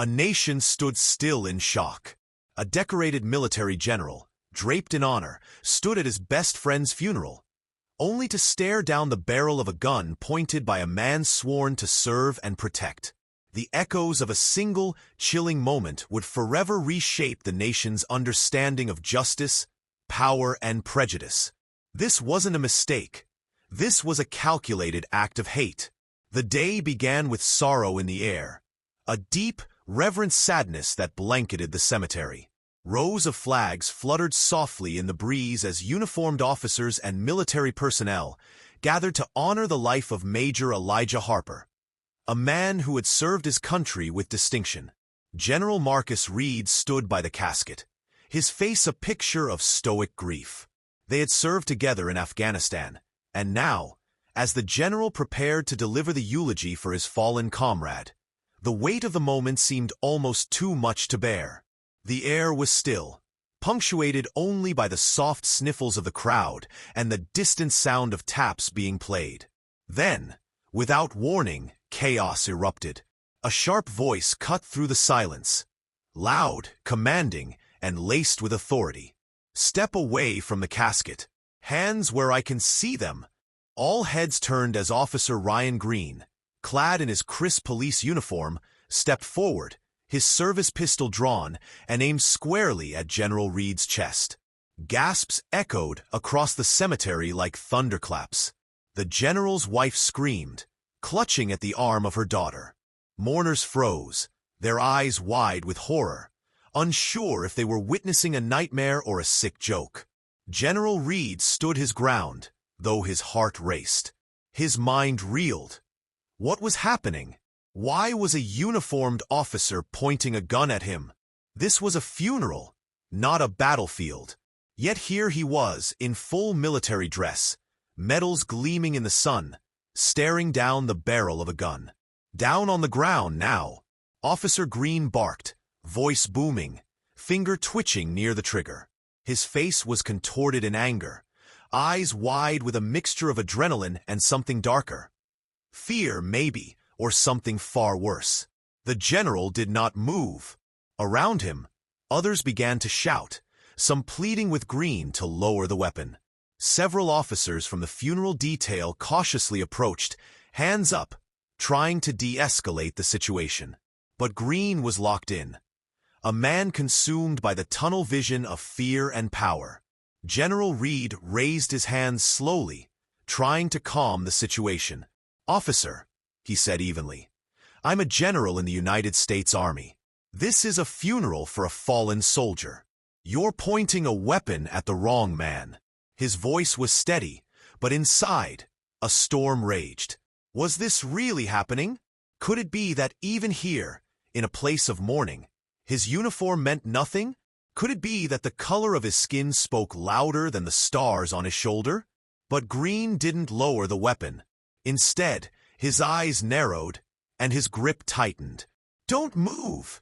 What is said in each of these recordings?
A nation stood still in shock. A decorated military general, draped in honor, stood at his best friend's funeral, only to stare down the barrel of a gun pointed by a man sworn to serve and protect. The echoes of a single, chilling moment would forever reshape the nation's understanding of justice, power, and prejudice. This wasn't a mistake. This was a calculated act of hate. The day began with sorrow in the air, a deep, reverent sadness that blanketed the cemetery. Rows of flags fluttered softly in the breeze as uniformed officers and military personnel gathered to honor the life of Major Elijah Harper, a man who had served his country with distinction. General Marcus Reed stood by the casket, his face a picture of stoic grief. They had served together in Afghanistan, and now, as the general prepared to deliver the eulogy for his fallen comrade, the weight of the moment seemed almost too much to bear. The air was still, punctuated only by the soft sniffles of the crowd and the distant sound of taps being played. Then, without warning, chaos erupted. A sharp voice cut through the silence, loud, commanding, and laced with authority. "Step away from the casket. Hands where I can see them." All heads turned as Officer Ryan Green, clad in his crisp police uniform, stepped forward, his service pistol drawn and aimed squarely at General Reed's chest. Gasps echoed across the cemetery like thunderclaps. The general's wife screamed, clutching at the arm of her daughter. Mourners froze, their eyes wide with horror, unsure if they were witnessing a nightmare or a sick joke. General Reed stood his ground, though his heart raced. His mind reeled. What was happening? Why was a uniformed officer pointing a gun at him? This was a funeral, not a battlefield. Yet here he was, in full military dress, medals gleaming in the sun, staring down the barrel of a gun. Down on the ground now, Officer Green barked, voice booming, finger twitching near the trigger. His face was contorted in anger, eyes wide with a mixture of adrenaline and something darker. Fear, maybe, or something far worse. The general did not move. Around him, others began to shout, some pleading with Green to lower the weapon. Several officers from the funeral detail cautiously approached, hands up, trying to de-escalate the situation. But Green was locked in, a man consumed by the tunnel vision of fear and power. General Reed raised his hands slowly, trying to calm the situation. "Officer," he said evenly, "I'm a general in the United States Army. This is a funeral for a fallen soldier. You're pointing a weapon at the wrong man." His voice was steady, but inside, a storm raged. Was this really happening? Could it be that even here, in a place of mourning, his uniform meant nothing? Could it be that the color of his skin spoke louder than the stars on his shoulder? But Green didn't lower the weapon. Instead, his eyes narrowed, and his grip tightened. "Don't move!"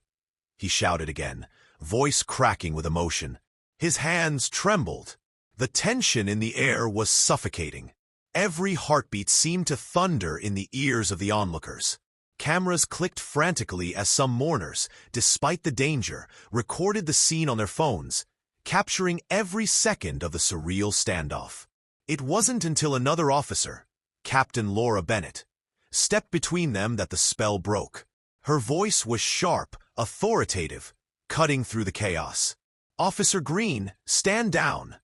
he shouted again, voice cracking with emotion. His hands trembled. The tension in the air was suffocating. Every heartbeat seemed to thunder in the ears of the onlookers. Cameras clicked frantically as some mourners, despite the danger, recorded the scene on their phones, capturing every second of the surreal standoff. It wasn't until another officer, Captain Laura Bennett, stepped between them that the spell broke. Her voice was sharp, authoritative, cutting through the chaos. "Officer Green, stand down,"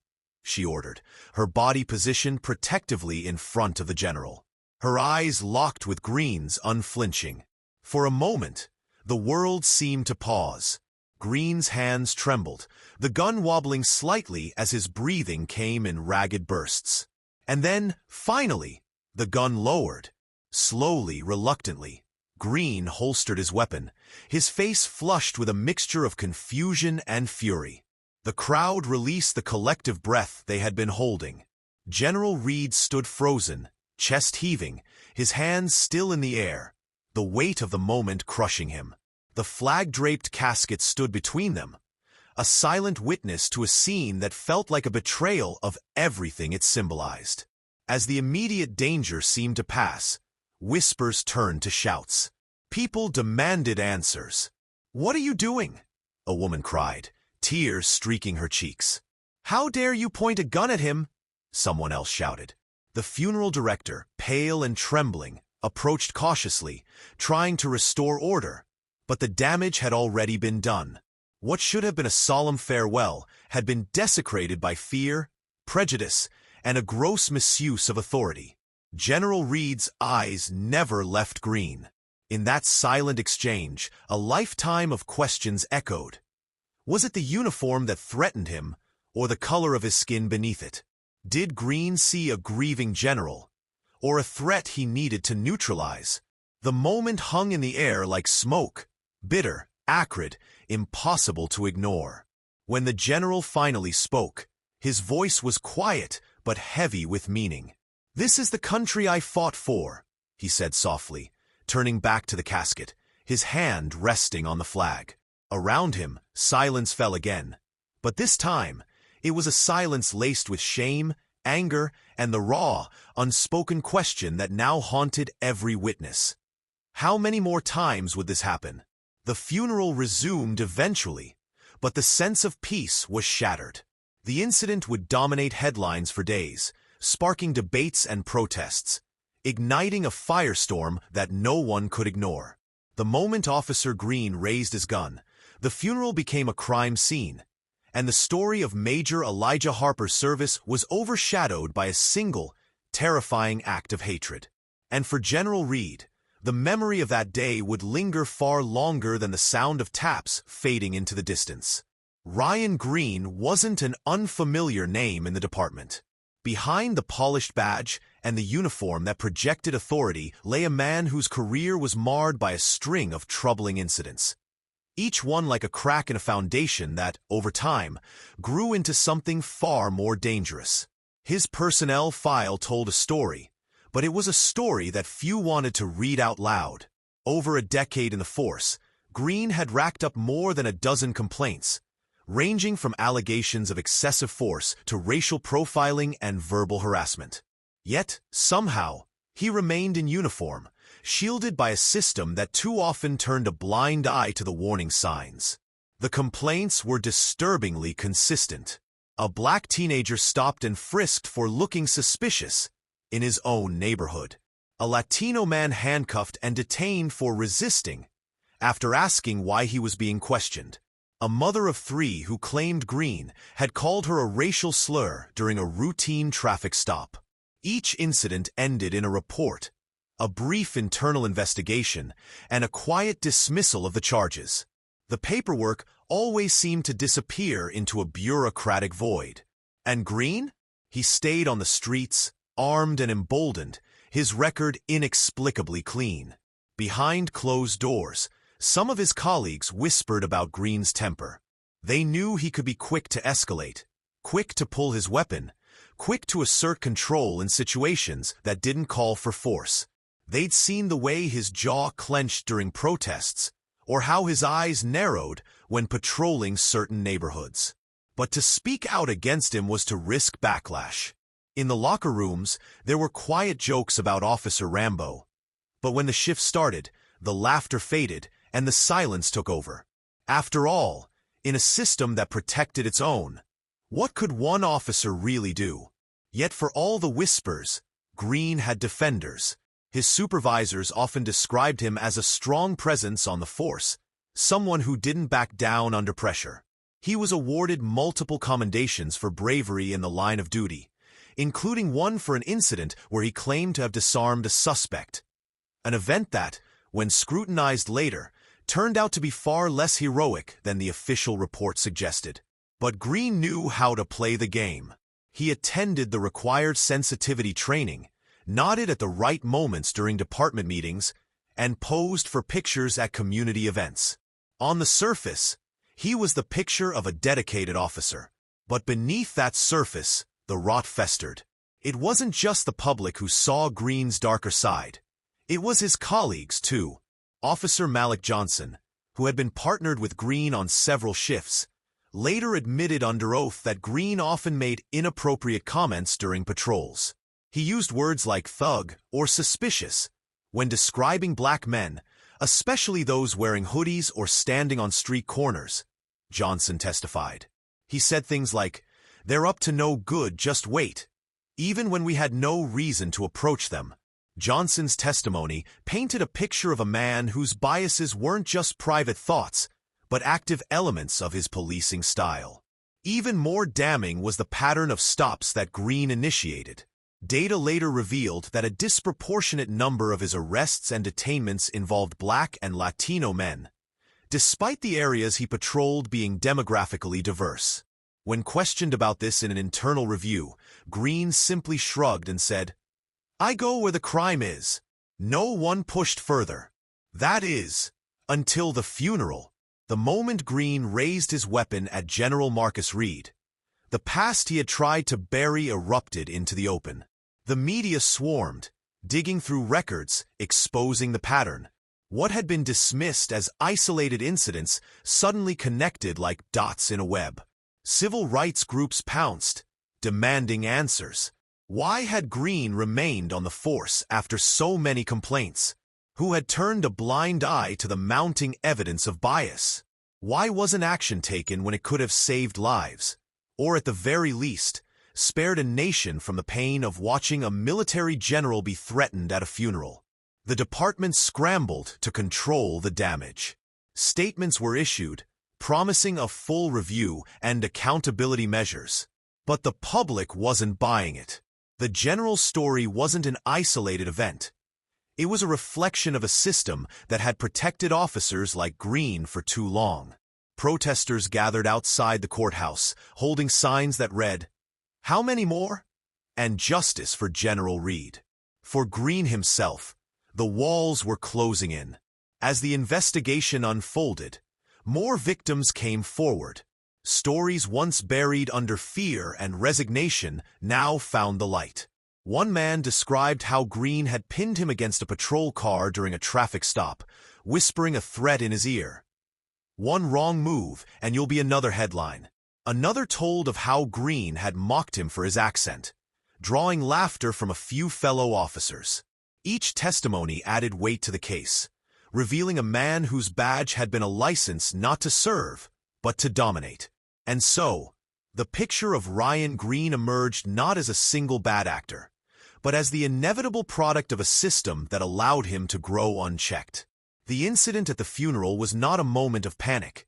she ordered, her body positioned protectively in front of the general. Her eyes locked with Green's, unflinching. For a moment, the world seemed to pause. Green's hands trembled, the gun wobbling slightly as his breathing came in ragged bursts. And then, finally, the gun lowered. Slowly, reluctantly, Green holstered his weapon, his face flushed with a mixture of confusion and fury. The crowd released the collective breath they had been holding. General Reed stood frozen, chest heaving, his hands still in the air, the weight of the moment crushing him. The flag-draped casket stood between them, a silent witness to a scene that felt like a betrayal of everything it symbolized. As the immediate danger seemed to pass, whispers turned to shouts. People demanded answers. "What are you doing?" a woman cried, tears streaking her cheeks. "How dare you point a gun at him?" someone else shouted. The funeral director, pale and trembling, approached cautiously, trying to restore order, but the damage had already been done. What should have been a solemn farewell had been desecrated by fear, prejudice, and a gross misuse of authority. General Reed's eyes never left Green. In that silent exchange, a lifetime of questions echoed. Was it the uniform that threatened him, or the color of his skin beneath it? Did Green see a grieving general, or a threat he needed to neutralize? The moment hung in the air like smoke, bitter, acrid, impossible to ignore. When the general finally spoke, his voice was quiet but heavy with meaning. "This is the country I fought for," he said softly, turning back to the casket, his hand resting on the flag. Around him, silence fell again. But this time, it was a silence laced with shame, anger, and the raw, unspoken question that now haunted every witness. How many more times would this happen? The funeral resumed eventually, but the sense of peace was shattered. The incident would dominate headlines for days, sparking debates and protests, igniting a firestorm that no one could ignore. The moment Officer Green raised his gun, the funeral became a crime scene, and the story of Major Elijah Harper's service was overshadowed by a single, terrifying act of hatred. And for General Reed, the memory of that day would linger far longer than the sound of taps fading into the distance. Ryan Green wasn't an unfamiliar name in the department. Behind the polished badge and the uniform that projected authority lay a man whose career was marred by a string of troubling incidents. Each one like a crack in a foundation that, over time, grew into something far more dangerous. His personnel file told a story, but it was a story that few wanted to read out loud. Over a decade in the force, Green had racked up more than a dozen complaints, ranging from allegations of excessive force to racial profiling and verbal harassment. Yet, somehow, he remained in uniform, shielded by a system that too often turned a blind eye to the warning signs. The complaints were disturbingly consistent. A black teenager stopped and frisked for looking suspicious in his own neighborhood. A Latino man handcuffed and detained for resisting after asking why he was being questioned. A mother of 3 who claimed Green had called her a racial slur during a routine traffic stop. Each incident ended in a report, a brief internal investigation, and a quiet dismissal of the charges. The paperwork always seemed to disappear into a bureaucratic void. And Green? He stayed on the streets, armed and emboldened, his record inexplicably clean. Behind closed doors, some of his colleagues whispered about Green's temper. They knew he could be quick to escalate, quick to pull his weapon, quick to assert control in situations that didn't call for force. They'd seen the way his jaw clenched during protests, or how his eyes narrowed when patrolling certain neighborhoods. But to speak out against him was to risk backlash. In the locker rooms, there were quiet jokes about Officer Rambo. But when the shift started, the laughter faded, and the silence took over. After all, in a system that protected its own, what could one officer really do? Yet for all the whispers, Green had defenders. His supervisors often described him as a strong presence on the force, someone who didn't back down under pressure. He was awarded multiple commendations for bravery in the line of duty, including one for an incident where he claimed to have disarmed a suspect. An event that, when scrutinized later, turned out to be far less heroic than the official report suggested. But Green knew how to play the game. He attended the required sensitivity training, nodded at the right moments during department meetings, and posed for pictures at community events. On the surface, he was the picture of a dedicated officer. But beneath that surface, the rot festered. It wasn't just the public who saw Green's darker side. It was his colleagues, too. Officer Malik Johnson, who had been partnered with Green on several shifts, later admitted under oath that Green often made inappropriate comments during patrols. He used words like thug or suspicious when describing black men, especially those wearing hoodies or standing on street corners, Johnson testified. He said things like, "They're up to no good, just wait," even when we had no reason to approach them. Johnson's testimony painted a picture of a man whose biases weren't just private thoughts, but active elements of his policing style. Even more damning was the pattern of stops that Green initiated. Data later revealed that a disproportionate number of his arrests and detainments involved Black and Latino men, despite the areas he patrolled being demographically diverse. When questioned about this in an internal review, Green simply shrugged and said, "I go where the crime is." No one pushed further. That is, until the funeral. The moment Green raised his weapon at General Marcus Reed, the past he had tried to bury erupted into the open. The media swarmed, digging through records, exposing the pattern. What had been dismissed as isolated incidents suddenly connected like dots in a web. Civil rights groups pounced, demanding answers. Why had Green remained on the force after so many complaints? Who had turned a blind eye to the mounting evidence of bias? Why wasn't action taken when it could have saved lives? Or at the very least, spared a nation from the pain of watching a military general be threatened at a funeral? The department scrambled to control the damage. Statements were issued, promising a full review and accountability measures. But the public wasn't buying it. The general's story wasn't an isolated event. It was a reflection of a system that had protected officers like Green for too long. Protesters gathered outside the courthouse, holding signs that read, "How many more?" and "Justice for General Reed." For Green himself, the walls were closing in. As the investigation unfolded, more victims came forward. Stories once buried under fear and resignation now found the light. One man described how Green had pinned him against a patrol car during a traffic stop, whispering a threat in his ear. "One wrong move, and you'll be another headline." Another told of how Green had mocked him for his accent, drawing laughter from a few fellow officers. Each testimony added weight to the case, revealing a man whose badge had been a license not to serve, but to dominate. And so, the picture of Ryan Green emerged not as a single bad actor, but as the inevitable product of a system that allowed him to grow unchecked. The incident at the funeral was not a moment of panic.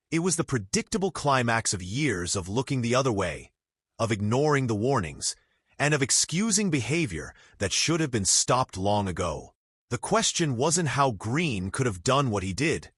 It was the predictable climax of years of looking the other way, of ignoring the warnings, and of excusing behavior that should have been stopped long ago. The question wasn't how Green could have done what he did,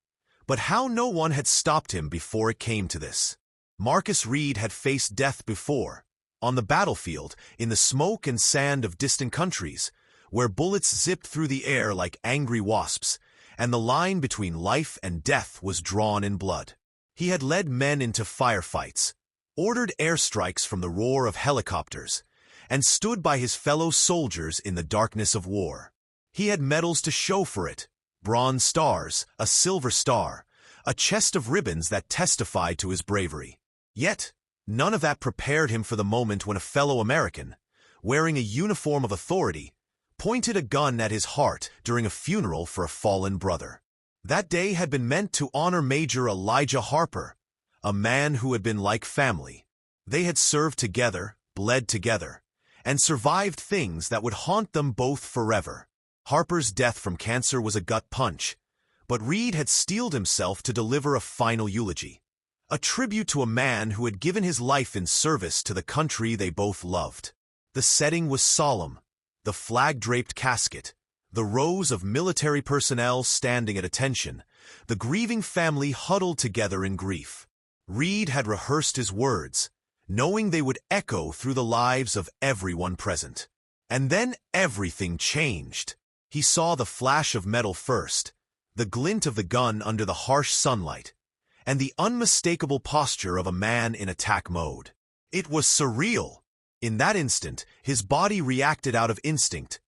but how no one had stopped him before it came to this. Marcus Reed had faced death before, on the battlefield, in the smoke and sand of distant countries, where bullets zipped through the air like angry wasps, and the line between life and death was drawn in blood. He had led men into firefights, ordered airstrikes from the roar of helicopters, and stood by his fellow soldiers in the darkness of war. He had medals to show for it, bronze stars, a silver star, a chest of ribbons that testified to his bravery. Yet, none of that prepared him for the moment when a fellow American, wearing a uniform of authority, pointed a gun at his heart during a funeral for a fallen brother. That day had been meant to honor Major Elijah Harper, a man who had been like family. They had served together, bled together, and survived things that would haunt them both forever. Harper's death from cancer was a gut punch, but Reed had steeled himself to deliver a final eulogy, a tribute to a man who had given his life in service to the country they both loved. The setting was solemn, the flag-draped casket, the rows of military personnel standing at attention, the grieving family huddled together in grief. Reed had rehearsed his words, knowing they would echo through the lives of everyone present. And then everything changed. He saw the flash of metal first, the glint of the gun under the harsh sunlight, and the unmistakable posture of a man in attack mode. It was surreal. In that instant, his body reacted out of instinct,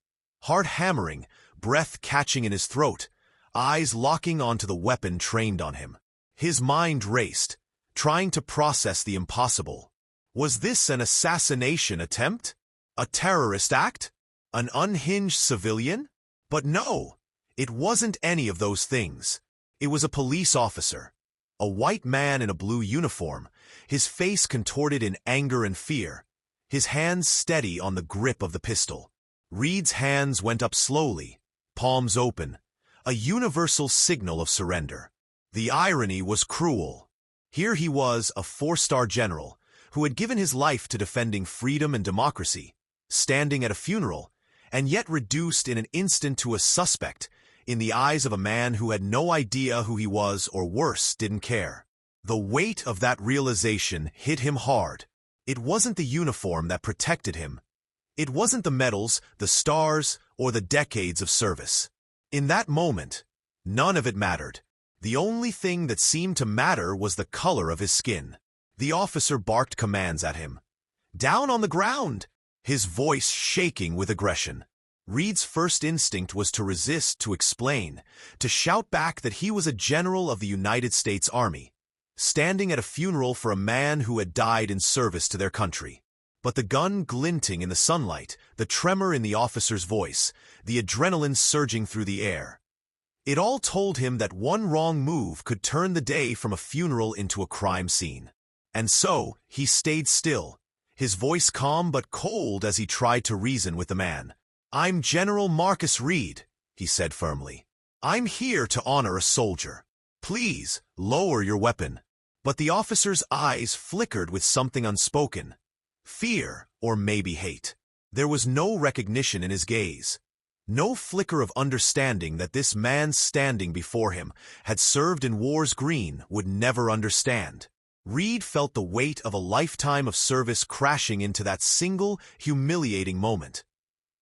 heart hammering, breath catching in his throat, eyes locking onto the weapon trained on him. His mind raced, trying to process the impossible. Was this an assassination attempt? A terrorist act? An unhinged civilian? But no, It wasn't any of those things. It was a police officer. A white man in a blue uniform, his face contorted in anger and fear, his hands steady on the grip of the pistol. Reed's hands went up slowly, palms open, a universal signal of surrender. The irony was cruel. Here he was, a four-star general, who had given his life to defending freedom and democracy, standing at a funeral, and yet reduced in an instant to a suspect, in the eyes of a man who had no idea who he was or worse, didn't care. The weight of that realization hit him hard. It wasn't the uniform that protected him. It wasn't the medals, the stars, or the decades of service. In that moment, none of it mattered. The only thing that seemed to matter was the color of his skin. The officer barked commands at him. "Down on the ground!" his voice shaking with aggression. Reed's first instinct was to resist, to explain, to shout back that he was a general of the United States Army, standing at a funeral for a man who had died in service to their country. But the gun glinting in the sunlight, the tremor in the officer's voice, the adrenaline surging through the air, it all told him that one wrong move could turn the day from a funeral into a crime scene. And so, he stayed still, his voice calm but cold as he tried to reason with the man. "I'm General Marcus Reed," he said firmly. "I'm here to honor a soldier. Please, lower your weapon." But the officer's eyes flickered with something unspoken. Fear, or maybe hate. There was no recognition in his gaze. No flicker of understanding that this man standing before him had served in war's green would never understand. Reed felt the weight of a lifetime of service crashing into that single, humiliating moment.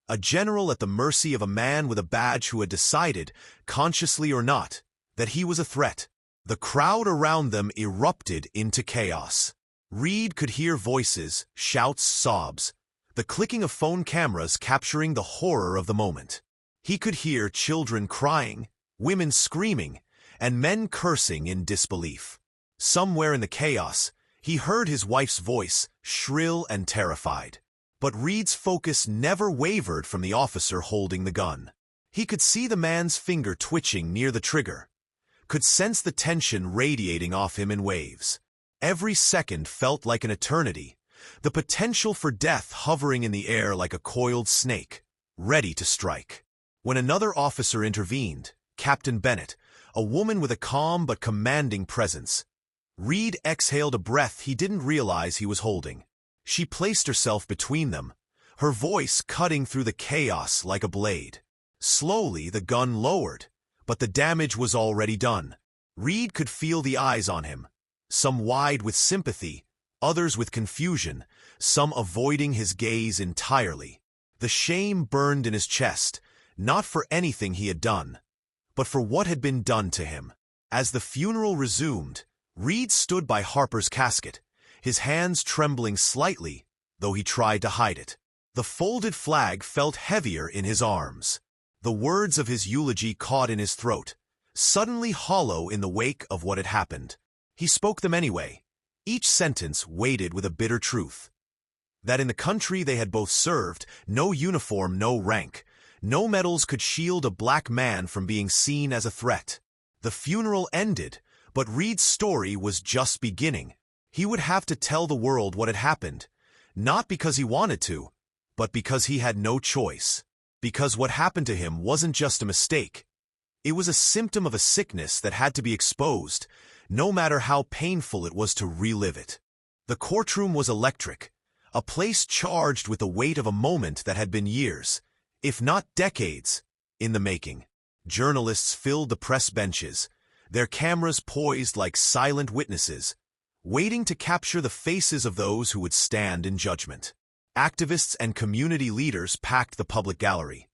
A general at the mercy of a man with a badge who had decided, consciously or not, that he was a threat. The crowd around them erupted into chaos. Reed could hear voices, shouts, sobs, the clicking of phone cameras capturing the horror of the moment. He could hear children crying, women screaming, and men cursing in disbelief. Somewhere in the chaos, he heard his wife's voice, shrill and terrified. But Reed's focus never wavered from the officer holding the gun. He could see the man's finger twitching near the trigger, could sense the tension radiating off him in waves. Every second felt like an eternity, the potential for death hovering in the air like a coiled snake, ready to strike. When another officer intervened, Captain Bennett, a woman with a calm but commanding presence, Reed exhaled a breath he didn't realize he was holding. She placed herself between them, her voice cutting through the chaos like a blade. Slowly, the gun lowered, but the damage was already done. Reed could feel the eyes on him, some wide with sympathy, others with confusion, some avoiding his gaze entirely. The shame burned in his chest, not for anything he had done, but for what had been done to him. As the funeral resumed, Reed stood by Harper's casket, his hands trembling slightly, though he tried to hide it. The folded flag felt heavier in his arms. The words of his eulogy caught in his throat, suddenly hollow in the wake of what had happened. He spoke them anyway, each sentence weighted with a bitter truth. That in the country they had both served, no uniform, no rank, no medals could shield a black man from being seen as a threat. The funeral ended, but Reed's story was just beginning. He would have to tell the world what had happened, not because he wanted to, but because he had no choice. Because what happened to him wasn't just a mistake. It was a symptom of a sickness that had to be exposed, no matter how painful it was to relive it. The courtroom was electric, a place charged with the weight of a moment that had been years, if not decades, in the making. Journalists filled the press benches, their cameras poised like silent witnesses, waiting to capture the faces of those who would stand in judgment. Activists and community leaders packed the public gallery,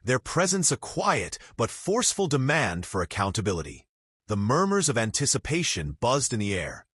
their presence a quiet but forceful demand for accountability. The murmurs of anticipation buzzed in the air,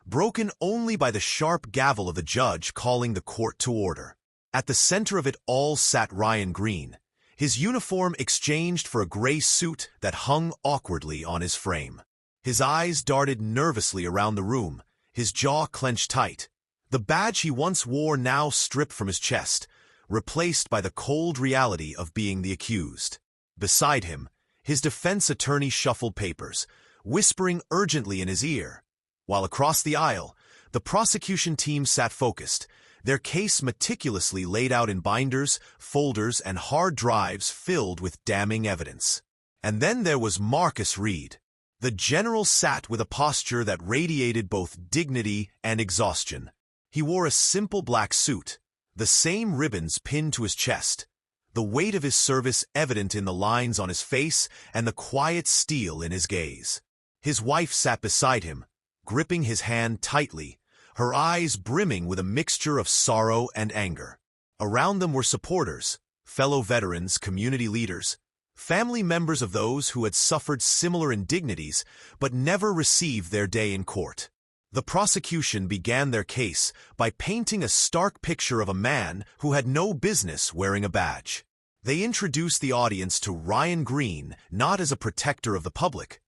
broken only by the sharp gavel of the judge calling the court to order. At the center of it all sat Ryan Green, his uniform exchanged for a gray suit that hung awkwardly on his frame. His eyes darted nervously around the room, his jaw clenched tight. The badge he once wore now stripped from his chest, replaced by the cold reality of being the accused. Beside him, His defense attorney shuffled papers, whispering urgently in his ear, while across the aisle, the prosecution team sat focused, their case meticulously laid out in binders, folders, and hard drives filled with damning evidence. And then there was Marcus Reed. The general sat with a posture that radiated both dignity and exhaustion. He wore a simple black suit, the same ribbons pinned to his chest, the weight of his service evident in the lines on his face and the quiet steel in his gaze. His wife sat beside him, gripping his hand tightly, her eyes brimming with a mixture of sorrow and anger. Around them were supporters, fellow veterans, community leaders, family members of those who had suffered similar indignities but never received their day in court. The prosecution began their case by painting a stark picture of a man who had no business wearing a badge. They introduced the audience to Ryan Green not as a protector of the public,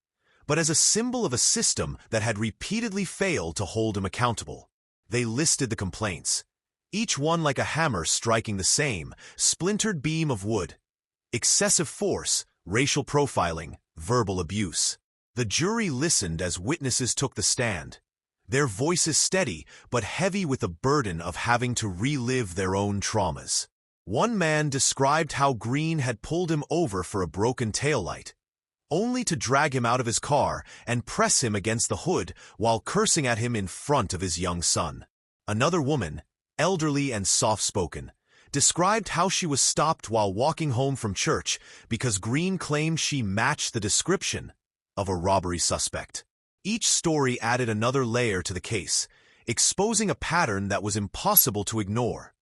but as a symbol of a system that had repeatedly failed to hold him accountable. They listed the complaints, each one like a hammer striking the same splintered beam of wood: excessive force, racial profiling, verbal abuse. The jury listened as witnesses took the stand, their voices steady but heavy with the burden of having to relive their own traumas. One man described how Green had pulled him over for a broken taillight, only to drag him out of his car and press him against the hood while cursing at him in front of his young son. Another woman, elderly and soft-spoken, described how she was stopped while walking home from church because Green claimed she matched the description of a robbery suspect. Each story added another layer to the case, exposing a pattern that was impossible to ignore.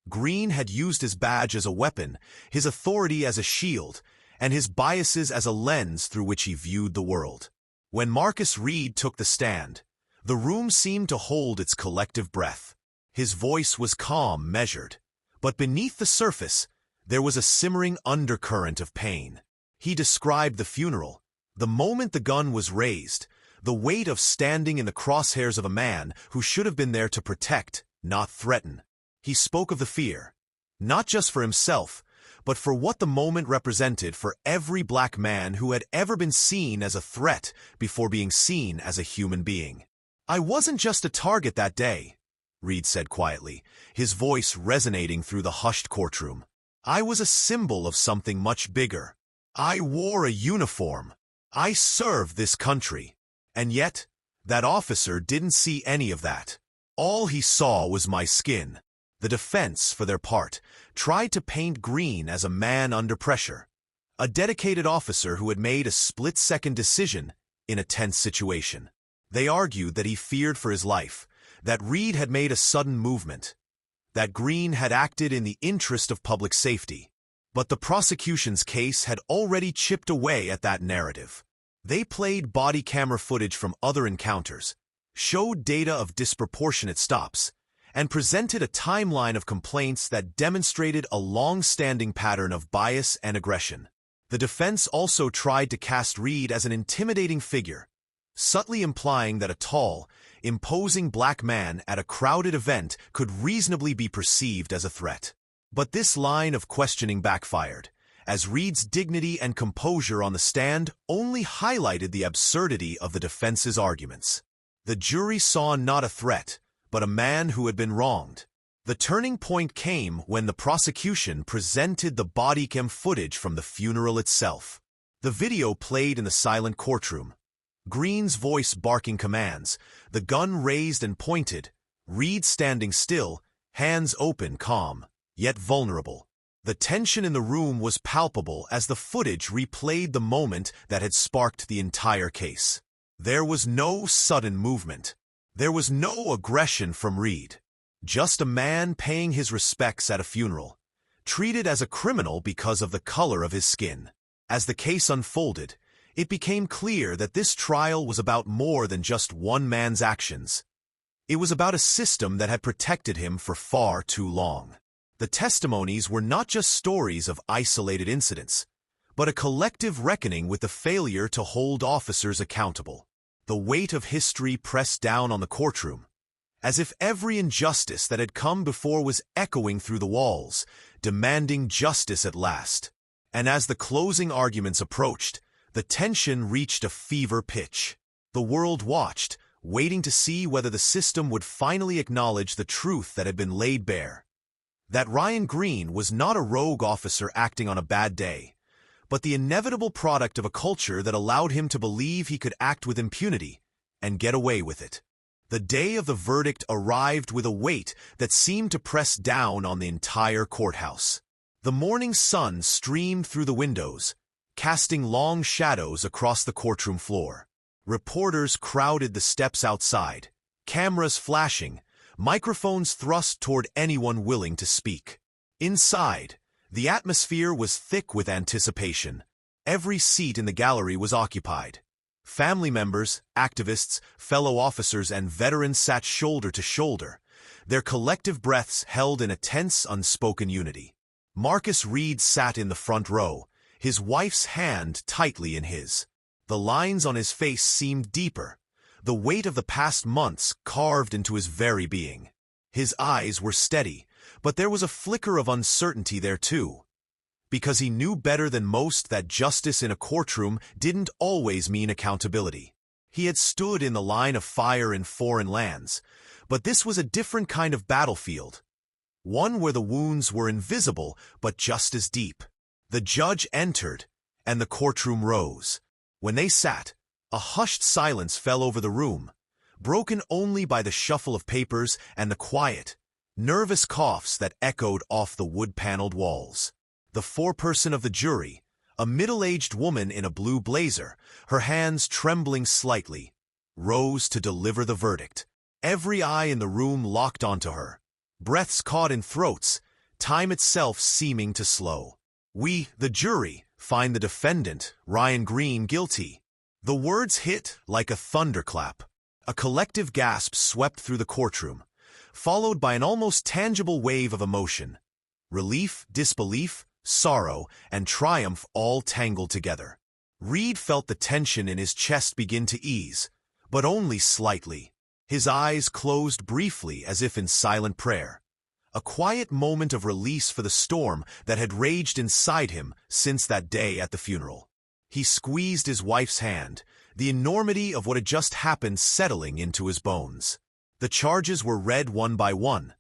Green had used his badge as a weapon, his authority as a shield, and his biases as a lens through which he viewed the world. When Marcus Reed took the stand, the room seemed to hold its collective breath. His voice was calm, measured, but beneath the surface, there was a simmering undercurrent of pain. He described the funeral, the moment the gun was raised, the weight of standing in the crosshairs of a man who should have been there to protect, not threaten. He spoke of the fear, not just for himself, but for what the moment represented for every black man who had ever been seen as a threat before being seen as a human being. "I wasn't just a target that day," Reed said quietly, his voice resonating through the hushed courtroom. "I was a symbol of something much bigger. I wore a uniform. I served this country. And yet, that officer didn't see any of that. All he saw was my skin." The defense, for their part, tried to paint Green as a man under pressure, a dedicated officer who had made a split-second decision in a tense situation. They argued that he feared for his life, that Reed had made a sudden movement, that Green had acted in the interest of public safety. But the prosecution's case had already chipped away at that narrative. They played body camera footage from other encounters, showed data of disproportionate stops, and presented a timeline of complaints that demonstrated a long-standing pattern of bias and aggression. The defense also tried to cast Reed as an intimidating figure, subtly implying that a tall, imposing black man at a crowded event could reasonably be perceived as a threat. But this line of questioning backfired, as Reed's dignity and composure on the stand only highlighted the absurdity of the defense's arguments. The jury saw not a threat, but a man who had been wronged. The turning point came when the prosecution presented the body cam footage from the funeral itself. The video played in the silent courtroom, Green's voice barking commands, the gun raised and pointed, Reed standing still, hands open, calm, yet vulnerable. The tension in the room was palpable as the footage replayed the moment that had sparked the entire case. There was no sudden movement. There was no aggression from Reed. Just a man paying his respects at a funeral, treated as a criminal because of the color of his skin. As the case unfolded, it became clear that this trial was about more than just one man's actions. It was about a system that had protected him for far too long. The testimonies were not just stories of isolated incidents, but a collective reckoning with the failure to hold officers accountable. The weight of history pressed down on the courtroom, as if every injustice that had come before was echoing through the walls, demanding justice at last. And as the closing arguments approached, the tension reached a fever pitch. The world watched, waiting to see whether the system would finally acknowledge the truth that had been laid bare. That Ryan Green was not a rogue officer acting on a bad day, but the inevitable product of a culture that allowed him to believe he could act with impunity and get away with it. The day of the verdict arrived with a weight that seemed to press down on the entire courthouse. The morning sun streamed through the windows, casting long shadows across the courtroom floor. Reporters crowded the steps outside, cameras flashing, microphones thrust toward anyone willing to speak. Inside, the atmosphere was thick with anticipation. Every seat in the gallery was occupied. Family members, activists, fellow officers, and veterans sat shoulder to shoulder, their collective breaths held in a tense, unspoken unity. Marcus Reed sat in the front row, his wife's hand tightly in his. The lines on his face seemed deeper, the weight of the past months carved into his very being. His eyes were steady, but there was a flicker of uncertainty there too. Because he knew better than most that justice in a courtroom didn't always mean accountability. He had stood in the line of fire in foreign lands, but this was a different kind of battlefield. One where the wounds were invisible but just as deep. The judge entered, and the courtroom rose. When they sat, a hushed silence fell over the room, broken only by the shuffle of papers and the quiet, nervous coughs that echoed off the wood-paneled walls. The foreperson of the jury, a middle-aged woman in a blue blazer, her hands trembling slightly, rose to deliver the verdict. Every eye in the room locked onto her, breaths caught in throats, time itself seeming to slow. "We, the jury, find the defendant, Ryan Green, guilty." The words hit like a thunderclap. A collective gasp swept through the courtroom, followed by an almost tangible wave of emotion. Relief, disbelief, sorrow, and triumph all tangled together. Reed felt the tension in his chest begin to ease, but only slightly. His eyes closed briefly as if in silent prayer. A quiet moment of release for the storm that had raged inside him since that day at the funeral. He squeezed his wife's hand, the enormity of what had just happened settling into his bones. The charges were read one by one.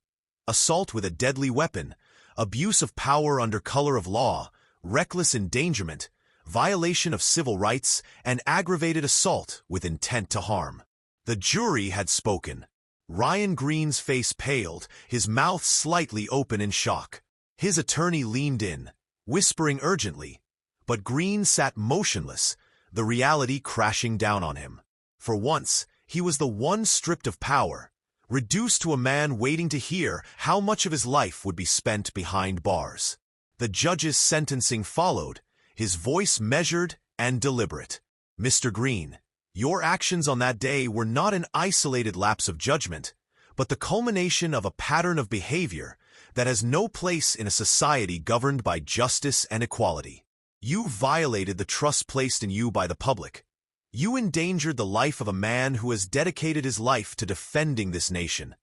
Assault with a deadly weapon, abuse of power under color of law, reckless endangerment, violation of civil rights, and aggravated assault with intent to harm. The jury had spoken. Ryan Green's face paled, his mouth slightly open in shock. His attorney leaned in, whispering urgently, but Green sat motionless, the reality crashing down on him. For once, he was the one stripped of power, reduced to a man waiting to hear how much of his life would be spent behind bars. The judge's sentencing followed, his voice measured and deliberate. "Mr. Green, your actions on that day were not an isolated lapse of judgment, but the culmination of a pattern of behavior that has no place in a society governed by justice and equality. You violated the trust placed in you by the public. You endangered the life of a man who has dedicated his life to defending this nation,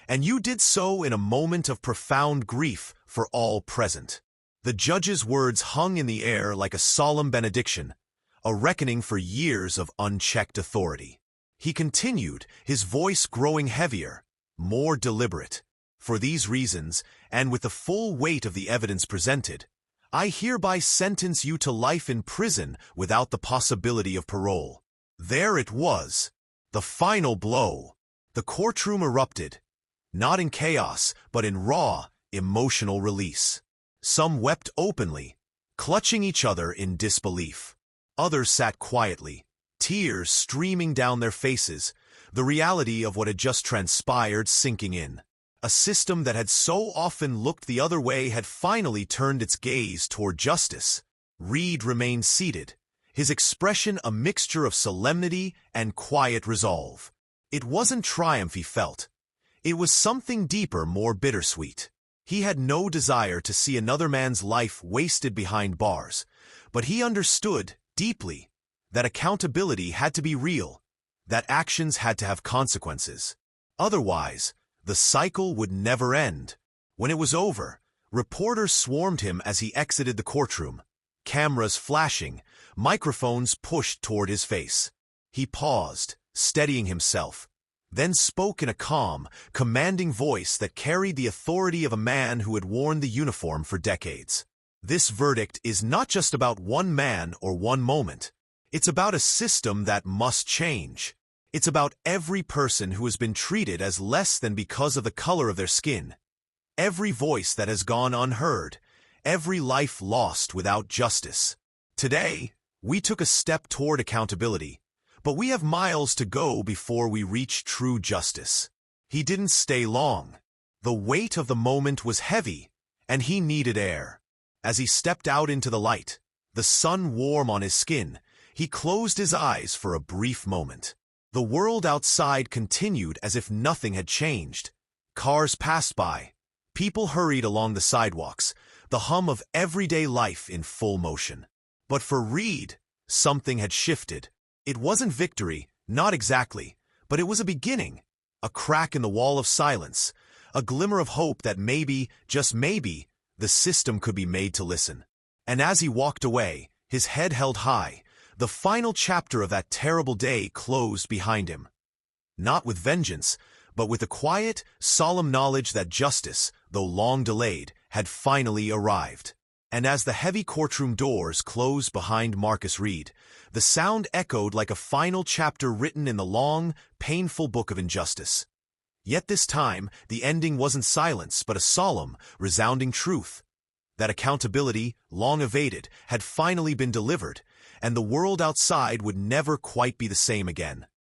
and you did so in a moment of profound grief for all present." The judge's words hung in the air like a solemn benediction, a reckoning for years of unchecked authority. He continued, his voice growing heavier, more deliberate. "For these reasons, and with the full weight of the evidence presented, I hereby sentence you to life in prison without the possibility of parole." There it was, the final blow. The courtroom erupted, not in chaos, but in raw, emotional release. Some wept openly, clutching each other in disbelief. Others sat quietly, tears streaming down their faces, the reality of what had just transpired sinking in. A system that had so often looked the other way had finally turned its gaze toward justice. Reed remained seated, his expression a mixture of solemnity and quiet resolve. It wasn't triumph he felt. It was something deeper, more bittersweet. He had no desire to see another man's life wasted behind bars, but he understood, deeply, that accountability had to be real, that actions had to have consequences. Otherwise, the cycle would never end. When it was over, reporters swarmed him as he exited the courtroom, cameras flashing, microphones pushed toward his face. He paused, steadying himself, then spoke in a calm, commanding voice that carried the authority of a man who had worn the uniform for decades. This verdict is not just about one man or one moment. It's about a system that must change. It's about every person who has been treated as less than because of the color of their skin. Every voice that has gone unheard. Every life lost without justice. Today, we took a step toward accountability, but we have miles to go before we reach true justice. He didn't stay long. The weight of the moment was heavy, and he needed air. As he stepped out into the light, the sun warm on his skin, he closed his eyes for a brief moment. The world outside continued as if nothing had changed. Cars passed by. People hurried along the sidewalks, the hum of everyday life in full motion. But for Reed, something had shifted. It wasn't victory, not exactly, but it was a beginning, a crack in the wall of silence, a glimmer of hope that maybe, just maybe, the system could be made to listen. And as he walked away, his head held high, the final chapter of that terrible day closed behind him. Not with vengeance, but with the quiet, solemn knowledge that justice, though long delayed, had finally arrived. And as the heavy courtroom doors closed behind Marcus Reed, the sound echoed like a final chapter written in the long, painful book of injustice. Yet this time, the ending wasn't silence, but a solemn, resounding truth. That accountability, long evaded, had finally been delivered, and the world outside would never quite be the same again.